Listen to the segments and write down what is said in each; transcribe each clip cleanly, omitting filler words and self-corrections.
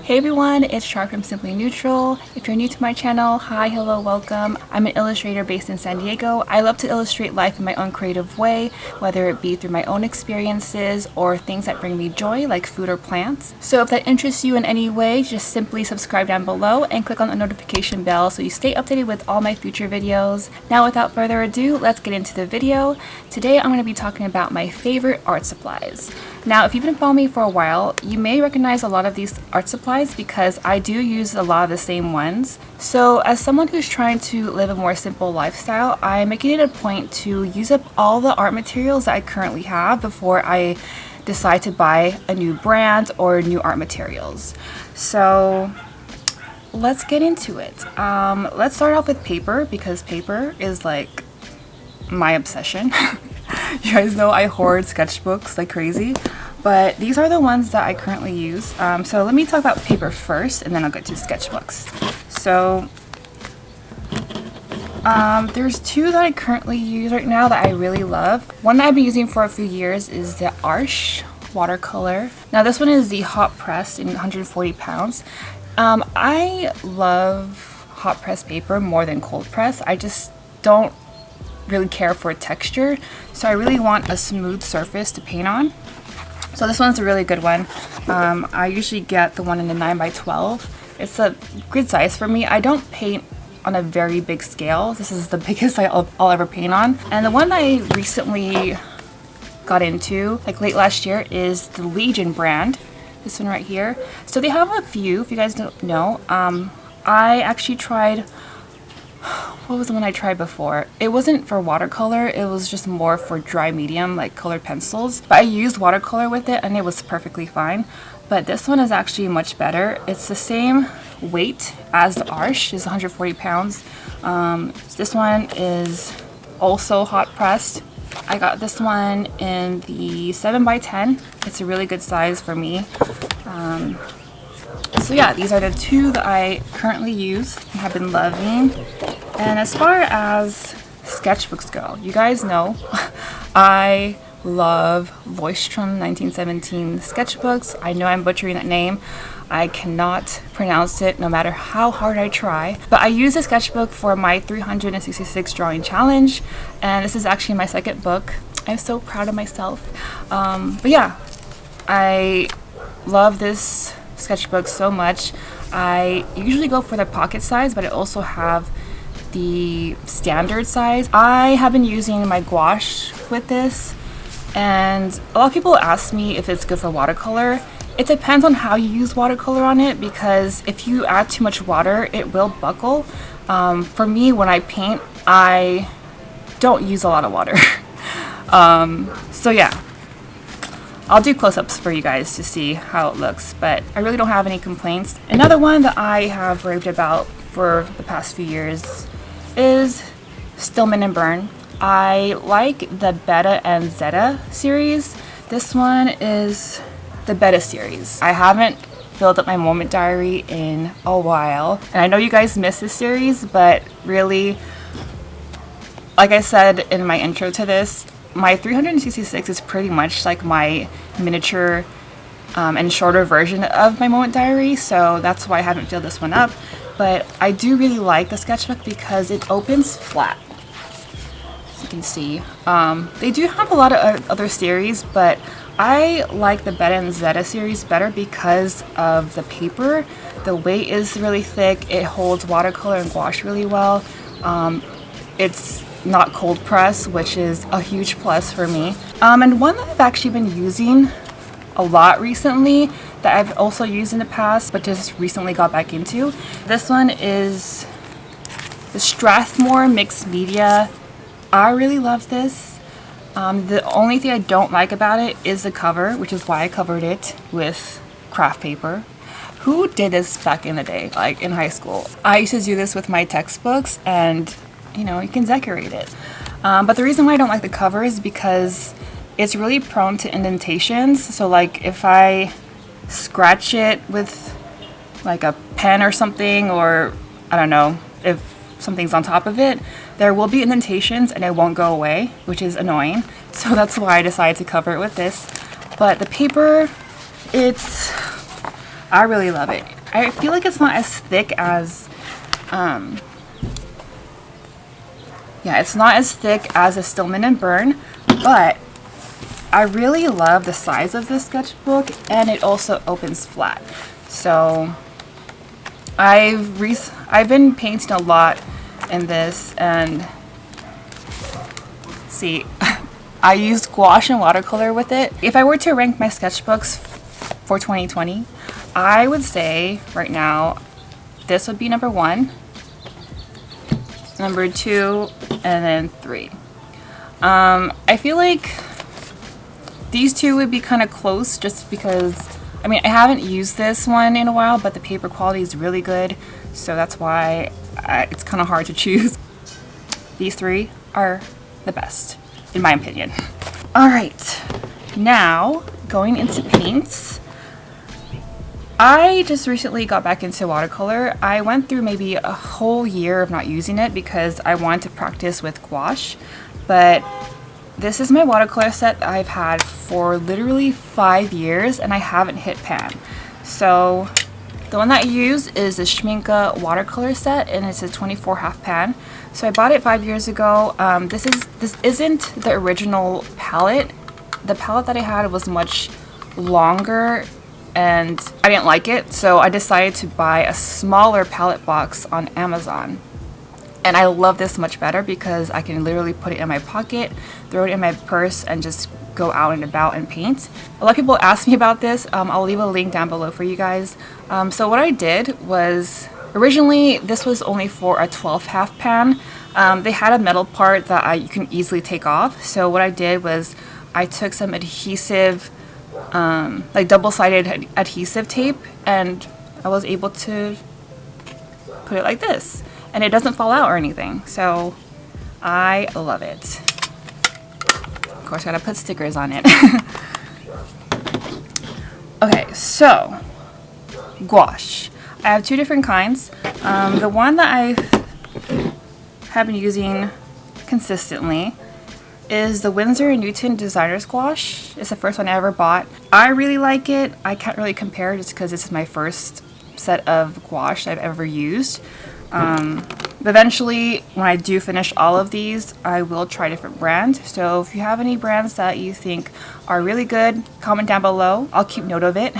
Hey everyone, it's Char from Simply Neutral. If you're new to my channel, hi, hello, welcome. I'm an illustrator based in San Diego. I love to illustrate life in my own creative way, whether it be through my own experiences or things that bring me joy like food or plants. So if that interests you in any way, just simply subscribe down below and click on the notification bell so you stay updated with all my future videos. Now without further ado, let's get into the video. Today I'm going to be talking about my favorite art supplies. Now if you've been following me for a while, you may recognize a lot of these art supplies because I do use a lot of the same ones. So as someone who's trying to live a more simple lifestyle, I'm making it a point to use up all the art materials that I currently have before I decide to buy a new brand or new art materials. So let's get into it. Let's start off with paper because paper is like my obsession. You guys know I hoard sketchbooks like crazy, but these are the ones that I currently use. So let me talk about paper first and then I'll get to sketchbooks. So there's two that I currently use right now that I really love. One that I've been using for a few years is the ARTEZA Watercolor. Now this one is the hot pressed in 140 pounds. I love hot press paper more than cold press. I just don't really care for texture, so I really want a smooth surface to paint on. So this one's a really good one. I usually get the one in the 9x12. It's a good size for me. I don't paint on a very big scale. This is the biggest I'll ever paint on. And the one I recently got into, like late last year, is the Legion brand. This one right here. So they have a few, if you guys don't know. I actually tried, what was the one I tried before? It wasn't for watercolor, it was just more for dry medium, like colored pencils. But I used watercolor with it and it was perfectly fine. But this one is actually much better. It's the same weight as the ARTEZA, is 140 pounds. This one is also hot pressed. I got this one in the 7x10. It's a really good size for me. So yeah, these are the two that I currently use and have been loving. And as far as sketchbooks go, you guys know I love Leuchtturm 1917 sketchbooks. I know I'm butchering that name. I cannot pronounce it no matter how hard I try. But I use a sketchbook for my 366 drawing challenge, and this is actually my second book. I'm so proud of myself. But yeah, I love this sketchbook so much. I usually go for the pocket size, but I also have the standard size. I have been using my gouache with this, and a lot of people ask me if it's good for watercolor. It depends on how you use watercolor on it, because if you add too much water, it will buckle. For me, when I paint, I don't use a lot of water. So yeah, I'll do close-ups for you guys to see how it looks, but I really don't have any complaints. Another one that I have raved about for the past few years is STILLMAN and BIRN. I like the Beta and Zeta series. This one is the Beta series. I haven't filled up my moment diary in a while, and I know you guys miss this series, but really, like I said in my intro to this, my 366 is pretty much like my miniature and shorter version of my moment diary, so that's why I haven't filled this one up. But I do really like the sketchbook because it opens flat, as you can see. They do have a lot of other series, but I like the Beta and Zeta series better because of the paper. The weight is really thick, it holds watercolor and gouache really well. It's not cold press, which is a huge plus for me. And one that I've actually been using a lot recently, that I've also used in the past but just recently got back into. This one is the Strathmore Mixed Media. I really love this. The only thing I don't like about it is the cover, which is why I covered it with craft paper. Who did this back in the day, like in high school? I used to do this with my textbooks, and you know, you can decorate it. But the reason why I don't like the cover is because it's really prone to indentations. So like if I scratch it with like a pen or something, or I don't know, if something's on top of it, there will be indentations and it won't go away, which is annoying. So that's why I decided to cover it with this. But the paper I really love it. I feel like it's not as thick as, yeah, it's not as thick as a Stillman and BIRN, but I really love the size of this sketchbook, and it also opens flat. So I've been painting a lot in this, and see, I used gouache and watercolor with it. If I were to rank my sketchbooks for 2020, I would say right now this would be number 1, number 2, and then 3. I feel like these two would be kind of close just because, I mean, I haven't used this one in a while, but the paper quality is really good, so that's why it's kind of hard to choose. These 3 are the best, in my opinion. Alright, now going into paints. I just recently got back into watercolor. I went through maybe a whole year of not using it because I wanted to practice with gouache, but this is my watercolor set that I've had for literally 5 years, and I haven't hit pan. So the one that I use is the SCHMINKCE watercolor set, and it's a 24 half pan. So I bought it 5 years ago. This isn't the original palette. The palette that I had was much longer, and I didn't like it, so I decided to buy a smaller palette box on Amazon. And I love this much better because I can literally put it in my pocket, throw it in my purse, and just go out and about and paint. A lot of people ask me about this. I'll leave a link down below for you guys. So what I did was, originally this was only for a 12 half pan. They had a metal part that you can easily take off. So what I did was I took some adhesive, like double-sided adhesive tape, and I was able to put it like this, and it doesn't fall out or anything, so I love it. Of course, I gotta put stickers on it. Okay, so gouache. I have 2 different kinds. The one that I have been using consistently is the Winsor & Newton Designer's Gouache. It's the first one I ever bought. I really like it. I can't really compare just because this is my first set of gouache I've ever used. Eventually, when I do finish all of these, I will try different brands. So if you have any brands that you think are really good, comment down below. I'll keep note of it.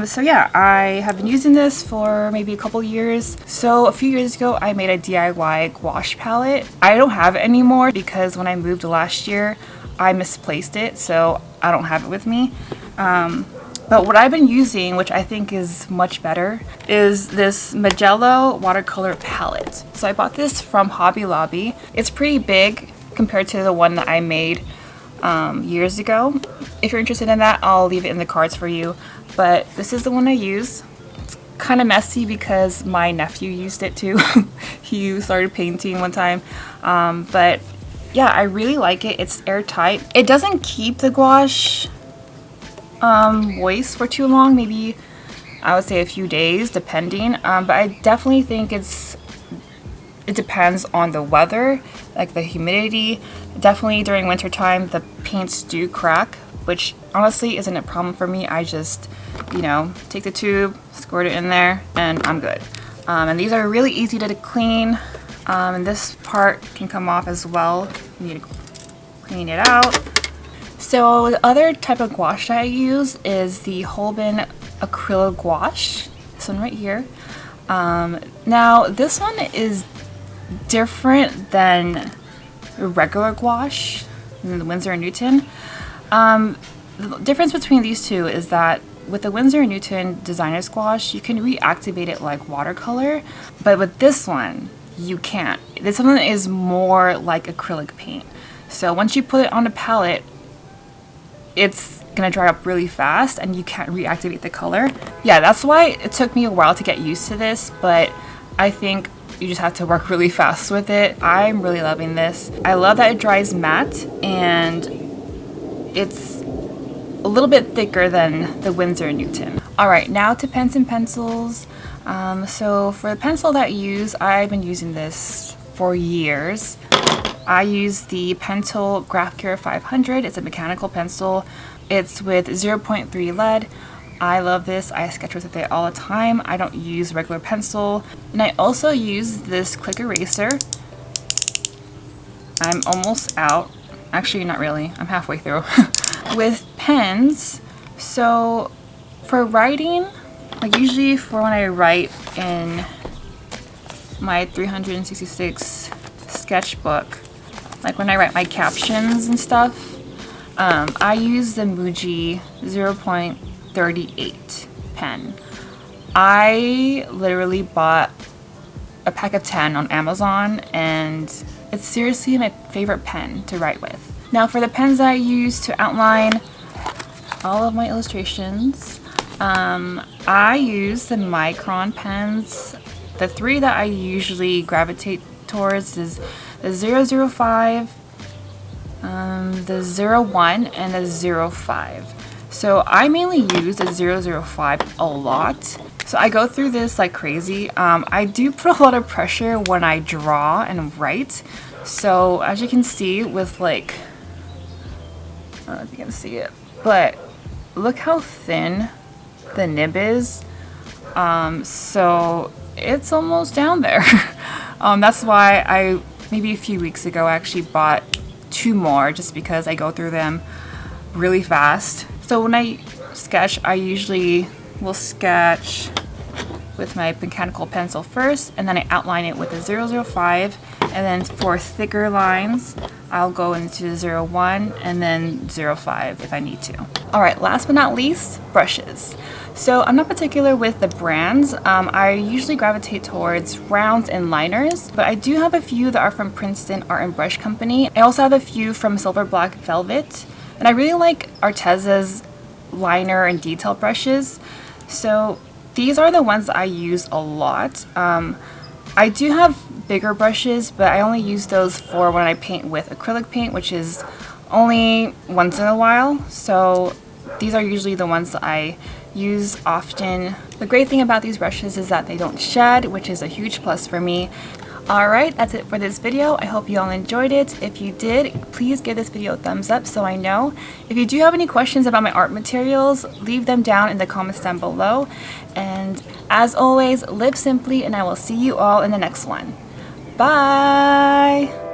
So yeah, I have been using this for maybe a couple years. So a few years ago, I made a DIY gouache palette. I don't have it anymore because when I moved last year, I misplaced it, so I don't have it with me. But what I've been using, which I think is much better, is this MIJELLO watercolor palette. So I bought this from Hobby Lobby. It's pretty big compared to the one that I made years ago. If you're interested in that, I'll leave it in the cards for you. But this is the one I use. It's kind of messy because my nephew used it too. He started painting one time. But yeah, I really like it. It's airtight. It doesn't keep the gouache moist for too long. Maybe I would say a few days depending. But I definitely think it depends on the weather, like the humidity. Definitely during winter time, the paints do crack, which honestly isn't a problem for me. I just, you know, take the tube, squirt it in there, and I'm good. And these are really easy to clean, and this part can come off as well. You need to clean it out. So the other type of gouache that I use is the HOLBEIN ACRYLA gouache, this one right here. Now this one is different than regular gouache, the Winsor & Newton. The difference between these two is that with the Winsor & Newton Designer's Gouache, you can reactivate it like watercolor, but with this one, you can't. This one is more like acrylic paint. So once you put it on a palette, it's gonna dry up really fast and you can't reactivate the color. Yeah, that's why it took me a while to get used to this, but I think you just have to work really fast with it. I'm really loving this. I love that it dries matte, and it's a little bit thicker than the Winsor & Newton. Alright, now to pens and pencils. So for the pencil that I use, I've been using this for years. I use the Pentel Graph Cure 500. It's a mechanical pencil. It's with 0.3 lead. I love this. I sketch with it all the time. I don't use regular pencil. And I also use this quick eraser. I'm almost out. Actually, not really. I'm halfway through. With pens. So for writing, like usually for when I write in my 366 sketchbook, like when I write my captions and stuff, I use the MUJI 0.38 pen. I literally bought a pack of 10 on Amazon, and it's seriously my favorite pen to write with. Now for the pens that I use to outline all of my illustrations, I use the Micron pens. The three that I usually gravitate towards is the 005, the 01, and the 05. So I mainly use the 005 a lot. So I go through this like crazy. I do put a lot of pressure when I draw and write. So as you can see with like, I don't know if you can see it, but look how thin the nib is. So it's almost down there. That's why I, maybe a few weeks ago, I actually bought 2 more just because I go through them really fast. So when I sketch, I usually will sketch with my mechanical pencil first, and then I outline it with a 005, and then for thicker lines, I'll go into 01 and then 05 if I need to. All right, last but not least, brushes. So I'm not particular with the brands. I usually gravitate towards rounds and liners, but I do have a few that are from Princeton Art and Brush Company. I also have a few from Silver Black Velvet, and I really like ARTEZA's liner and detail brushes. So these are the ones that I use a lot. I do have bigger brushes, but I only use those for when I paint with acrylic paint, which is only once in a while. So these are usually the ones that I use often. The great thing about these brushes is that they don't shed, which is a huge plus for me. Alright, that's it for this video. I hope you all enjoyed it. If you did, please give this video a thumbs up so I know. If you do have any questions about my art materials, leave them down in the comments down below. And as always, live simply, and I will see you all in the next one. Bye!